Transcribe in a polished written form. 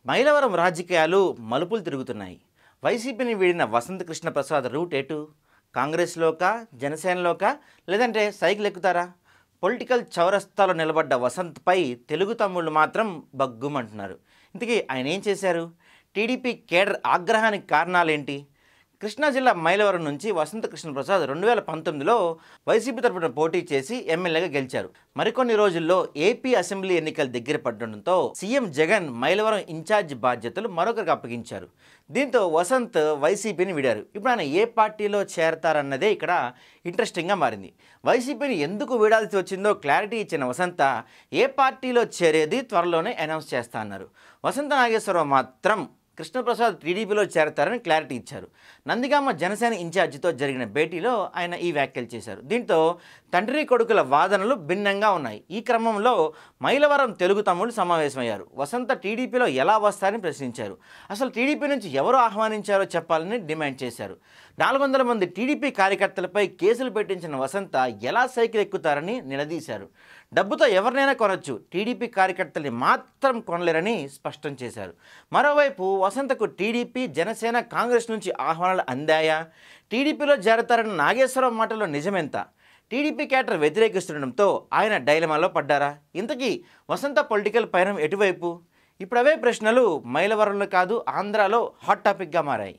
మైలవరం రాజకీయాలు మలుపులు తిరుగుతున్నాయి. వైసీపీని వీడిన వసంత కృష్ణ ప్రసాద్ రూట్ ఎటు? కాంగ్రెస్లోకా, జనసేనలోకా, లేదంటే సైకిల్ ఎక్కుతారా? పొలిటికల్ చౌరస్తాలో నిలబడ్డ వసంత్పై తెలుగు తమ్ముళ్ళు మాత్రం బగ్గుమంటున్నారు. ఇంతకీ ఆయన ఏం చేశారు? టీడీపీ కేడర్ ఆగ్రహానికి కారణాలేంటి? కృష్ణా జిల్లా మైలవరం నుంచి వసంత కృష్ణ ప్రసాద్ 2019లో వైసీపీ తరఫున పోటీ చేసి ఎమ్మెల్యేగా గెలిచారు. మరికొన్ని రోజుల్లో ఏపీ అసెంబ్లీ ఎన్నికలు దగ్గర పడడంతో సీఎం జగన్ మైలవరం ఇన్ఛార్జ్ బాధ్యతలు మరొకరికి అప్పగించారు. దీంతో వసంత్ వైసీపీని విడారు. ఇప్పుడు ఆయన ఏ పార్టీలో చేరతారన్నదే ఇక్కడ ఇంట్రెస్టింగ్గా మారింది. వైసీపీని ఎందుకు వీడాల్సి వచ్చిందో క్లారిటీ ఇచ్చిన వసంత ఏ పార్టీలో చేరేది త్వరలోనే అనౌన్స్ చేస్తా అన్నారు. వసంత నాగేశ్వరరావు మాత్రం కృష్ణప్రసాద్ టీడీపీలో చేరతారని క్లారిటీ ఇచ్చారు. నందిగామ జనసేన ఇన్ఛార్జితో జరిగిన భేటీలో ఆయన ఈ వ్యాఖ్యలు చేశారు. దీంతో తండ్రి కొడుకుల వాదనలు భిన్నంగా ఉన్నాయి. ఈ క్రమంలో మైలవరం తెలుగు తమ్ముళ్ళు సమావేశమయ్యారు. వసంత టీడీపీలో ఎలా వస్తారని ప్రశ్నించారు. అసలు టీడీపీ నుంచి ఎవరు ఆహ్వానించారో చెప్పాలని డిమాండ్ చేశారు. 400 మంది టీడీపీ కార్యకర్తలపై కేసులు పెట్టించిన వసంత ఎలా సైకిల్ ఎక్కుతారని నిలదీశారు. డబ్బుతో ఎవరినైనా కొనొచ్చు, టీడీపీ కార్యకర్తల్ని మాత్రం కొనలేరని స్పష్టం చేశారు. మరోవైపు వసంతకు టీడీపీ, జనసేన, కాంగ్రెస్ నుంచి ఆహ్వానాలు అందాయా? టీడీపీలో చేరతారన్న నాగేశ్వరరావు మాటలో నిజమెంత? టీడీపీ క్యాడర్ వ్యతిరేకిస్తుండడంతో ఆయన డైలమాలో పడ్డారా? ఇంతకీ వసంత పొలిటికల్ పయనం ఎటువైపు? ఇప్పుడు అవే ప్రశ్నలు మైలవరంలో కాదు, ఆంధ్రాలో హాట్ టాపిక్గా మారాయి.